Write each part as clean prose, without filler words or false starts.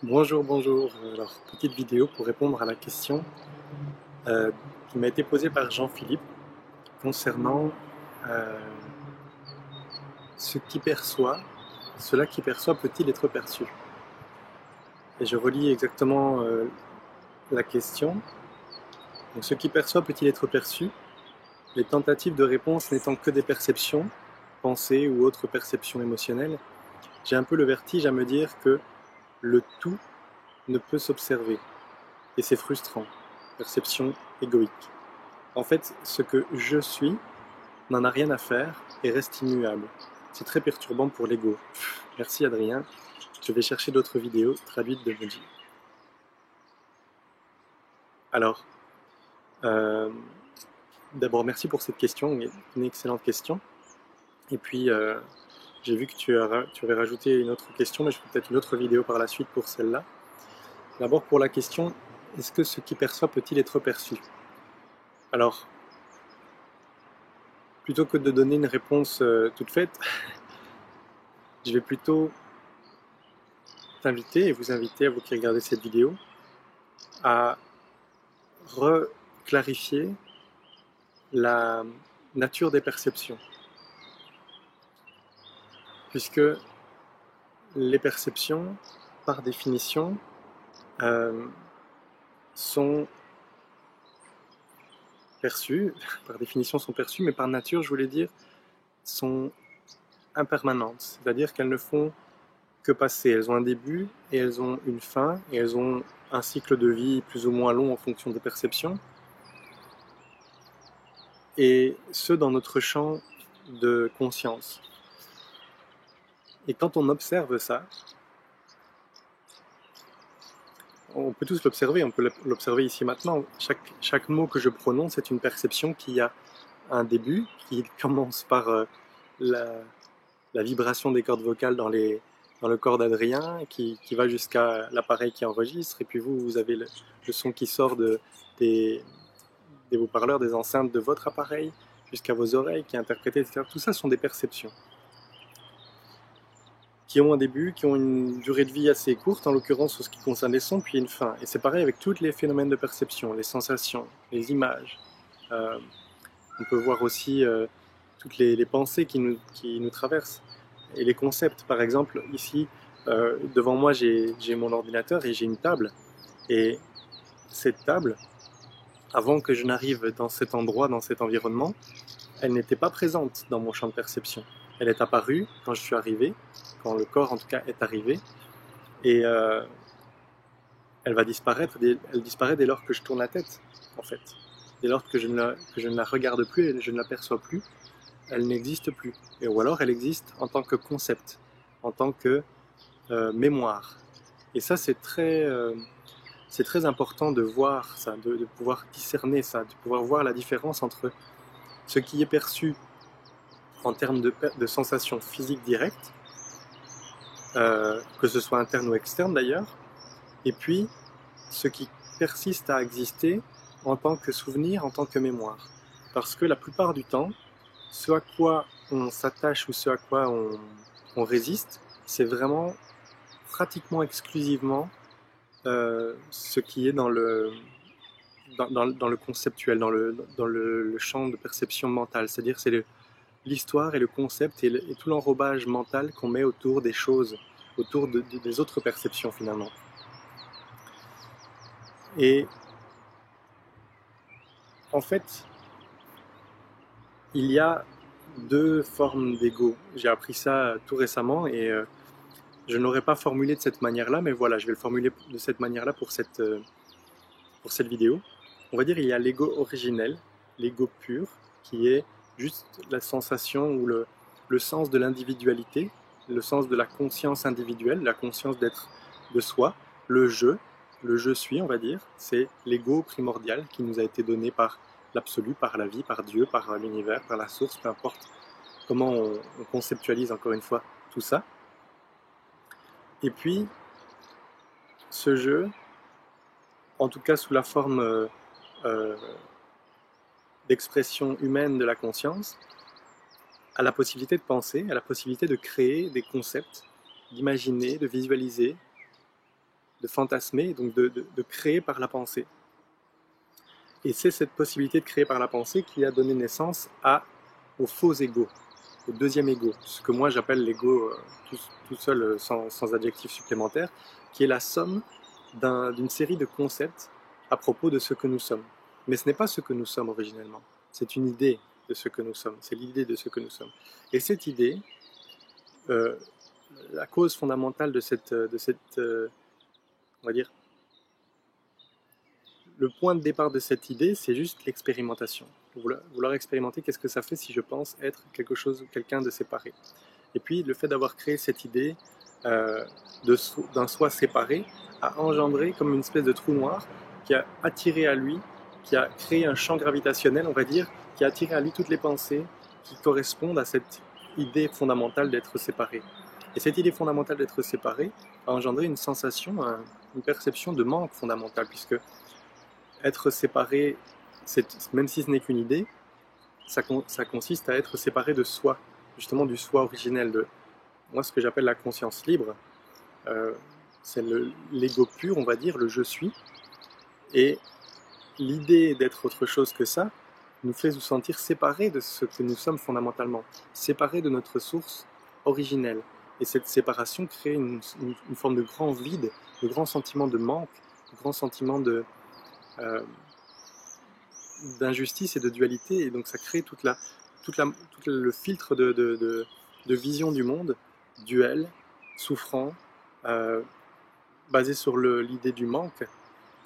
Bonjour, bonjour. Alors, petite vidéo pour répondre à la question euh, qui m'a été posée par Jean-Philippe concernant euh, ce qui perçoit, cela qui perçoit peut-il être perçu? Et je relis exactement la question. Donc, ce qui perçoit peut-il être perçu? Les tentatives de réponse n'étant que des perceptions, pensées ou autres perceptions émotionnelles, j'ai un peu le vertige à me dire que le tout ne peut s'observer. Et c'est frustrant. Perception égoïque. En fait, ce que je suis n'en a rien à faire et reste immuable. C'est très perturbant pour l'ego. Merci Adrien. Je vais chercher d'autres vidéos traduites de Moji. Alors, euh, d'abord merci pour cette question, une excellente question. Et puis, j'ai vu que tu avais rajouté une autre question, mais je ferai peut-être une autre vidéo par la suite pour celle-là. D'abord pour la question, est-ce que ce qui perçoit peut-il être perçu? Alors, plutôt que de donner une réponse toute faite, je vais plutôt t'inviter et vous inviter, à vous qui regardez cette vidéo, à reclarifier la nature des perceptions. Puisque les perceptions, par définition, euh, sont perçues, par définition sont perçues, mais par nature, je voulais dire, sont impermanentes. C'est-à-dire qu'elles ne font que passer. Elles ont un début et elles ont une fin, et elles ont un cycle de vie plus ou moins long en fonction des perceptions. Et ce, dans notre champ de conscience. Et quand on observe ça, on peut tous l'observer, on peut l'observer ici maintenant. Chaque mot que je prononce est une perception qui a un début, qui commence par la, la vibration des cordes vocales dans le corps d'Adrien, qui va jusqu'à l'appareil qui enregistre, et puis vous avez le son qui sort des, des haut-parleurs, des enceintes de votre appareil, jusqu'à vos oreilles, qui est interprété, etc. Tout ça sont des perceptions qui ont un début, qui ont une durée de vie assez courte, en l'occurrence en ce qui concerne les sons, puis une fin. Et c'est pareil avec tous les phénomènes de perception, les sensations, les images. Euh, on peut voir aussi toutes les pensées qui nous traversent. Et les concepts, par exemple, ici, devant moi, j'ai mon ordinateur et j'ai une table. Et cette table, avant que je n'arrive dans cet endroit, dans cet environnement, elle n'était pas présente dans mon champ de perception. Elle est apparue quand je suis arrivé, quand le corps en tout cas est arrivé, et elle va disparaître, elle disparaît dès lors que je tourne la tête, en fait. Dès lors que je ne la regarde plus et je ne l'aperçois plus, elle n'existe plus. Et, ou alors elle existe en tant que concept, en tant que mémoire. Et ça, c'est très important de voir ça, de pouvoir discerner ça, de pouvoir voir la différence entre ce qui est perçu en termes de sensations physiques directes, que ce soit interne ou externe d'ailleurs, et puis ce qui persiste à exister en tant que souvenir, en tant que mémoire. Parce que la plupart du temps, ce à quoi on s'attache ou ce à quoi on résiste, c'est vraiment pratiquement exclusivement ce qui est dans le conceptuel, dans le champ de perception mentale. C'est-à-dire c'est l'histoire et le concept et tout l'enrobage mental qu'on met autour des choses, autour des autres perceptions finalement. Et en fait, il y a deux formes d'ego. J'ai appris ça tout récemment et je n'aurais pas formulé de cette manière-là, mais voilà, je vais le formuler de cette manière-là pour cette vidéo. On va dire il y a l'ego originel, l'ego pur, qui est juste la sensation ou le sens de l'individualité, le sens de la conscience individuelle, la conscience d'être de soi, le je suis, on va dire, c'est l'ego primordial qui nous a été donné par l'absolu, par la vie, par Dieu, par l'univers, par la source, peu importe comment on conceptualise encore une fois tout ça. Et puis, ce jeu, en tout cas sous la forme euh, d'expression humaine de la conscience, a la possibilité de penser, a la possibilité de créer des concepts, d'imaginer, de visualiser fantasmer, donc de créer par la pensée. Et c'est cette possibilité de créer par la pensée qui a donné naissance au faux ego, au deuxième ego, ce que moi j'appelle l'ego tout seul, sans adjectif supplémentaire, qui est la somme d'une série de concepts à propos de ce que nous sommes. Mais ce n'est pas ce que nous sommes originellement, c'est une idée de ce que nous sommes, c'est l'idée de ce que nous sommes. Et cette idée, la cause fondamentale de cette on va dire, le point de départ de cette idée, c'est juste l'expérimentation. Vouloir expérimenter, qu'est-ce que ça fait si je pense être quelqu'un de séparé. Et puis le fait d'avoir créé cette idée d'un soi séparé a engendré comme une espèce de trou noir qui a attiré à lui, qui a créé un champ gravitationnel, on va dire, qui a attiré à lui toutes les pensées qui correspondent à cette idée fondamentale d'être séparé. Et cette idée fondamentale d'être séparé a engendré une sensation, une perception de manque fondamental, puisque être séparé, même si ce n'est qu'une idée, ça consiste à être séparé de soi, justement du soi originel, de moi ce que j'appelle la conscience libre. C'est l'ego pur, on va dire, le je suis. Et l'idée d'être autre chose que ça nous fait nous sentir séparés de ce que nous sommes fondamentalement, séparés de notre source originelle. Et cette séparation crée une forme de grand vide, de grand sentiment de manque, de grand sentiment d'injustice et de dualité. Et donc ça crée tout le filtre de vision du monde, duel, souffrant, basé sur l'idée du manque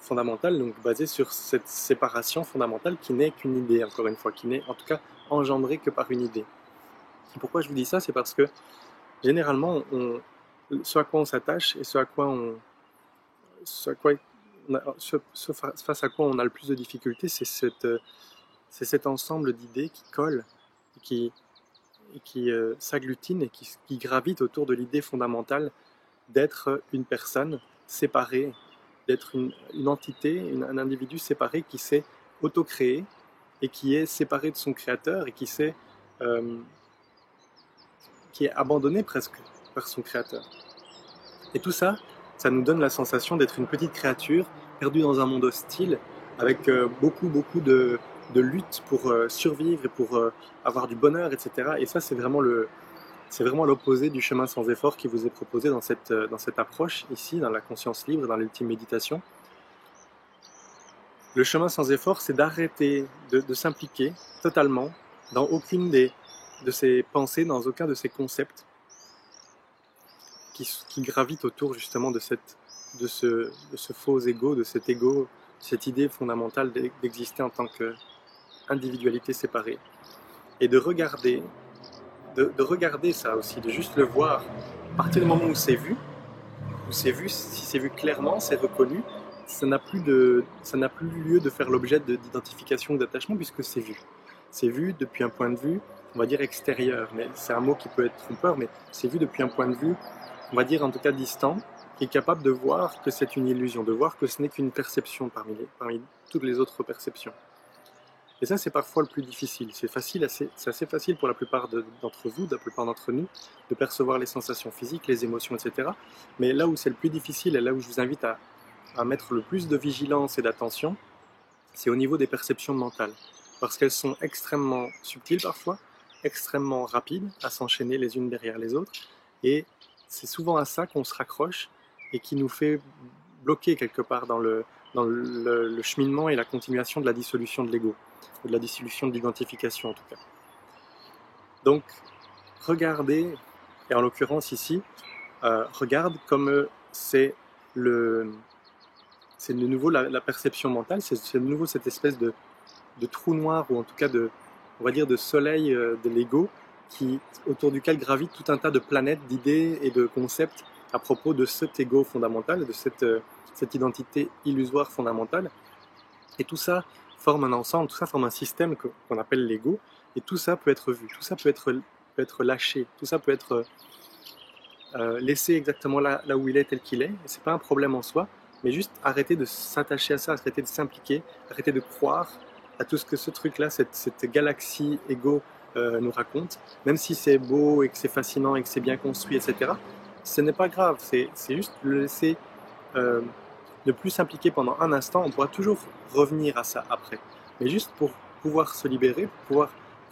fondamental, donc basé sur cette séparation fondamentale qui n'est qu'une idée, encore une fois, qui n'est en tout cas engendrée que par une idée. Et pourquoi je vous dis ça? C'est parce que généralement, ce à quoi on s'attache et face à quoi on a le plus de difficultés, c'est cet ensemble d'idées qui collent, qui s'agglutinent et qui gravitent autour de l'idée fondamentale d'être une personne séparée, d'être une entité, un individu séparé qui s'est auto-créé et qui est séparé de son créateur et qui est abandonné presque par son créateur. Et tout ça, ça nous donne la sensation d'être une petite créature perdue dans un monde hostile avec beaucoup de lutte pour survivre et pour avoir du bonheur, etc. Et ça, c'est vraiment l'opposé du chemin sans effort qui vous est proposé dans cette approche ici, dans la conscience libre, dans l'ultime méditation. Le chemin sans effort, c'est d'arrêter de s'impliquer totalement dans aucune de ces pensées, dans aucun de ces concepts qui gravitent autour justement de ce faux ego, de cet ego, cette idée fondamentale d'exister en tant qu'individualité séparée. Et de regarder ça aussi, de juste le voir. À partir du moment où c'est vu, si c'est vu clairement, c'est reconnu, ça n'a plus lieu de faire l'objet d'identification ou d'attachement puisque c'est vu. C'est vu depuis un point de vue, on va dire extérieur, mais c'est un mot qui peut être trompeur, mais c'est vu depuis un point de vue, on va dire en tout cas distant, qui est capable de voir que c'est une illusion, de voir que ce n'est qu'une perception parmi toutes les autres perceptions. Et ça, c'est parfois le plus difficile. C'est assez facile pour la plupart d'entre vous, de la plupart d'entre nous, de percevoir les sensations physiques, les émotions, etc. Mais là où c'est le plus difficile et là où je vous invite à mettre le plus de vigilance et d'attention, c'est au niveau des perceptions mentales. Parce qu'elles sont extrêmement subtiles parfois, extrêmement rapides à s'enchaîner les unes derrière les autres. Et c'est souvent à ça qu'on se raccroche et qui nous fait bloquer quelque part dans le cheminement et la continuation de la dissolution de l'ego, ou de la dissolution de l'identification en tout cas. Donc, regardez, et en l'occurrence ici, regarde comme c'est de nouveau la perception mentale, c'est de nouveau cette espèce de trou noir, ou en tout cas on va dire de soleil de l'ego, autour duquel gravite tout un tas de planètes, d'idées et de concepts à propos de cet ego fondamental, de cette identité illusoire fondamentale. Et tout ça forme un ensemble, tout ça forme un système qu'on appelle l'ego, et tout ça peut être vu, tout ça peut être lâché, tout ça peut être laissé exactement là où il est, tel qu'il est. Et c'est pas un problème en soi, mais juste arrêter de s'attacher à ça, arrêter de s'impliquer, arrêter de croire à tout ce que ce truc-là, cette galaxie ego nous raconte, même si c'est beau et que c'est fascinant et que c'est bien construit, etc. Ce n'est pas grave, c'est juste le laisser ne plus s'impliquer pendant un instant, on pourra toujours revenir à ça après. Mais juste pour pouvoir se libérer, pour pouvoir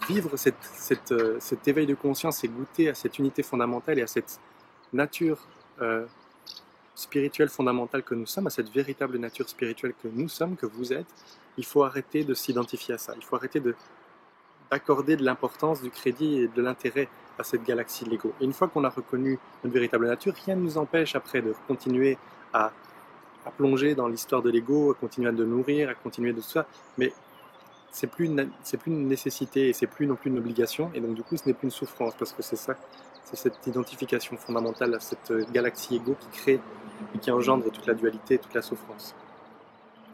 vivre cet éveil de conscience et goûter à cette unité fondamentale et à cette nature spirituelle fondamentale que nous sommes, à cette véritable nature spirituelle que nous sommes, que vous êtes, il faut arrêter de s'identifier à ça. Il faut arrêter d'accorder de l'importance, du crédit et de l'intérêt à cette galaxie de l'ego. Et une fois qu'on a reconnu notre véritable nature, rien ne nous empêche après de continuer à plonger dans l'histoire de l'ego, à continuer à le nourrir, à continuer de tout ça, mais c'est plus une nécessité et c'est plus non plus une obligation, et donc du coup ce n'est plus une souffrance, parce que c'est ça, c'est cette identification fondamentale à cette galaxie ego qui crée et qui engendre toute la dualité et toute la souffrance.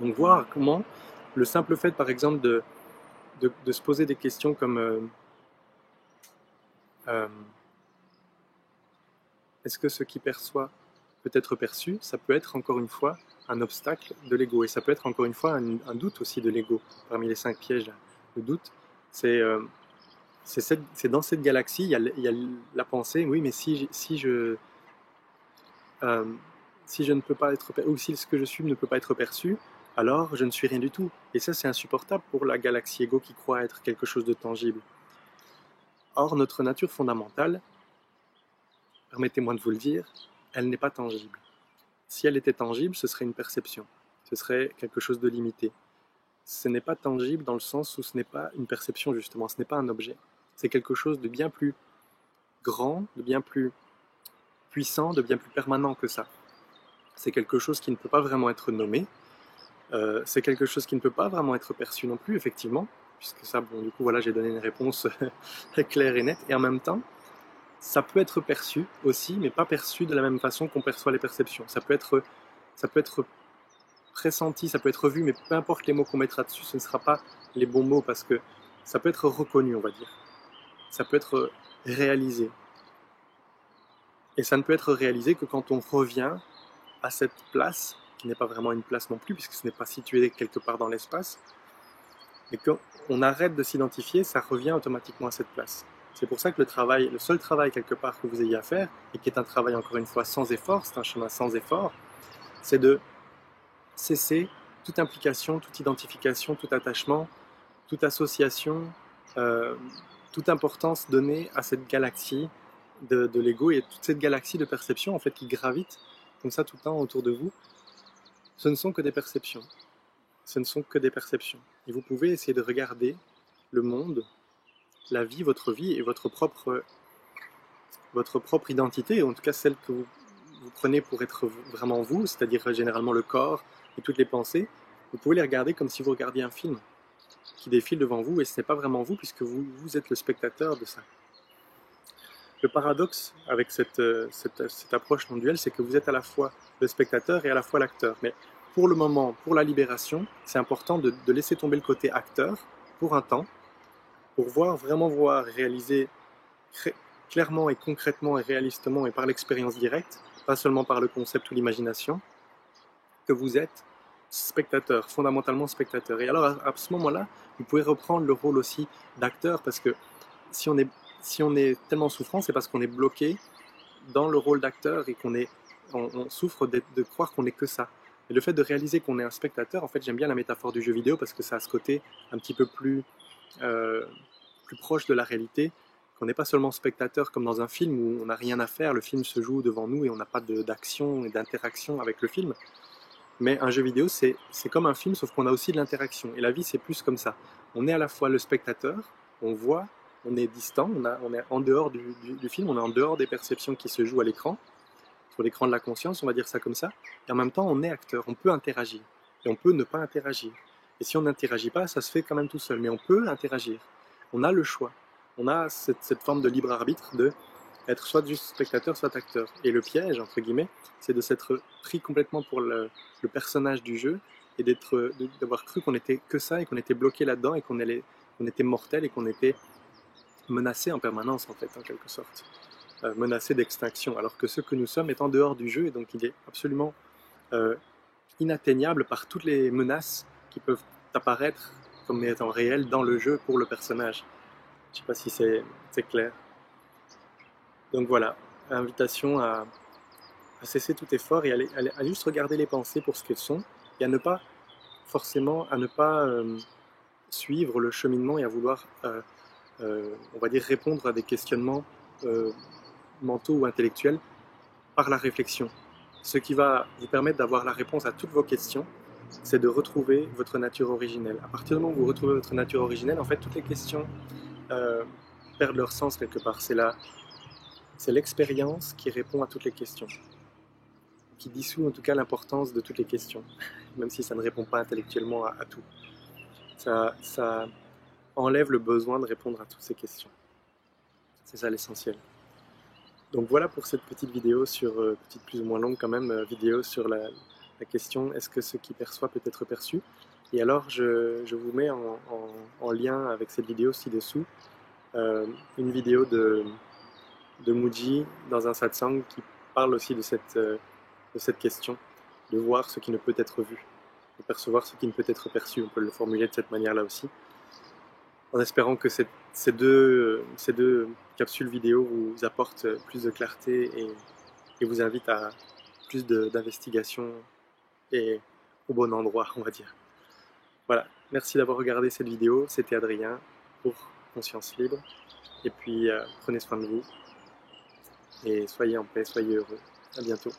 Donc voir comment le simple fait par exemple de se poser des questions comme est-ce que ce qui perçoit peut être perçu, ça peut être encore une fois un obstacle de l'ego, et ça peut être encore une fois un doute aussi de l'ego. Parmi les 5 pièges, le doute, c'est dans cette galaxie, il y a la pensée, oui, mais si je ne peux pas être, ou si ce que je suis ne peut pas être perçu, alors je ne suis rien du tout. Et ça, c'est insupportable pour la galaxie ego qui croit être quelque chose de tangible. Or, notre nature fondamentale, permettez-moi de vous le dire, elle n'est pas tangible. Si elle était tangible, ce serait une perception, ce serait quelque chose de limité. Ce n'est pas tangible dans le sens où ce n'est pas une perception justement, ce n'est pas un objet. C'est quelque chose de bien plus grand, de bien plus puissant, de bien plus permanent que ça. C'est quelque chose qui ne peut pas vraiment être nommé, c'est quelque chose qui ne peut pas vraiment être perçu non plus, effectivement, puisque ça, bon, du coup, voilà, j'ai donné une réponse claire et nette, et en même temps, ça peut être perçu aussi, mais pas perçu de la même façon qu'on perçoit les perceptions. Ça peut être pressenti, ça peut être vu, mais peu importe les mots qu'on mettra dessus, ce ne sera pas les bons mots, parce que ça peut être reconnu, on va dire. Ça peut être réalisé. Et ça ne peut être réalisé que quand on revient à cette place, qui n'est pas vraiment une place non plus, puisque ce n'est pas situé quelque part dans l'espace, et quand on arrête de s'identifier, ça revient automatiquement à cette place. C'est pour ça que le seul travail quelque part que vous ayez à faire, et qui est un travail encore une fois sans effort, c'est un chemin sans effort, c'est de cesser toute implication, toute identification, tout attachement, toute association, toute importance donnée à cette galaxie de l'ego et toute cette galaxie de perception en fait qui gravite comme ça tout le temps autour de vous. Ce ne sont que des perceptions. Ce ne sont que des perceptions. Et vous pouvez essayer de regarder le monde, la vie, votre vie et votre propre identité, en tout cas celle que vous prenez pour être vraiment vous, c'est-à-dire généralement le corps et toutes les pensées. Vous pouvez les regarder comme si vous regardiez un film qui défile devant vous, et ce n'est pas vraiment vous puisque vous êtes le spectateur de ça. Le paradoxe avec cette approche non duelle, c'est que vous êtes à la fois le spectateur et à la fois l'acteur. Mais pour le moment, pour la libération, c'est important de laisser tomber le côté acteur pour un temps, pour vraiment voir, réaliser clairement et concrètement et réalistement et par l'expérience directe, pas seulement par le concept ou l'imagination, que vous êtes spectateur, fondamentalement spectateur. Et alors à ce moment-là, vous pouvez reprendre le rôle aussi d'acteur, parce que si on est tellement souffrant, c'est parce qu'on est bloqué dans le rôle d'acteur et on souffre de croire qu'on n'est que ça. Et le fait de réaliser qu'on est un spectateur, en fait j'aime bien la métaphore du jeu vidéo parce que ça a ce côté un petit peu plus proche de la réalité, qu'on n'est pas seulement spectateur comme dans un film où on n'a rien à faire, le film se joue devant nous et on n'a pas d'action et d'interaction avec le film. Mais un jeu vidéo, c'est comme un film, sauf qu'on a aussi de l'interaction. Et la vie, c'est plus comme ça. On est à la fois le spectateur, on voit, on est distant, on est en dehors du film, on est en dehors des perceptions qui se jouent à l'écran, sur l'écran de la conscience, on va dire ça comme ça. Et en même temps, on est acteur, on peut interagir. Et on peut ne pas interagir. Et si on n'interagit pas, ça se fait quand même tout seul. Mais on peut interagir. On a le choix. On a cette forme de libre arbitre de être soit juste spectateur, soit acteur. Et le piège, entre guillemets, c'est de s'être pris complètement pour le personnage du jeu et d'avoir cru qu'on était que ça et qu'on était bloqué là-dedans et qu'on était mortel et qu'on était menacé en permanence, en fait, en quelque sorte. Menacé d'extinction. Alors que ce que nous sommes est en dehors du jeu et donc il est absolument inatteignable par toutes les menaces qui peuvent apparaître comme étant réelles dans le jeu pour le personnage. Je ne sais pas si c'est clair. Donc voilà, invitation à cesser tout effort et à juste regarder les pensées pour ce qu'elles sont, et à ne pas forcément, à ne pas suivre le cheminement et à vouloir, on va dire, répondre à des questionnements mentaux ou intellectuels par la réflexion. Ce qui va vous permettre d'avoir la réponse à toutes vos questions, c'est de retrouver votre nature originelle. À partir du moment où vous retrouvez votre nature originelle, en fait, toutes les questions euh, perdent leur sens quelque part. C'est l'expérience qui répond à toutes les questions, qui dissout en tout cas l'importance de toutes les questions, même si ça ne répond pas intellectuellement à tout. Ça enlève le besoin de répondre à toutes ces questions. C'est ça l'essentiel. Donc voilà pour cette petite vidéo sur, petite plus ou moins longue quand même, vidéo sur la question est-ce que ce qui perçoit peut être perçu? Et alors je vous mets en lien avec cette vidéo ci-dessous une vidéo de Mooji dans un satsang qui parle aussi de cette question, de voir ce qui ne peut être vu, de percevoir ce qui ne peut être perçu, on peut le formuler de cette manière-là aussi, en espérant que ces deux capsules vidéo vous apportent plus de clarté et vous invitent à plus d'investigation et au bon endroit, on va dire. Voilà, merci d'avoir regardé cette vidéo, c'était Adrien pour Conscience Libre, et puis prenez soin de vous, et soyez en paix, soyez heureux, à bientôt.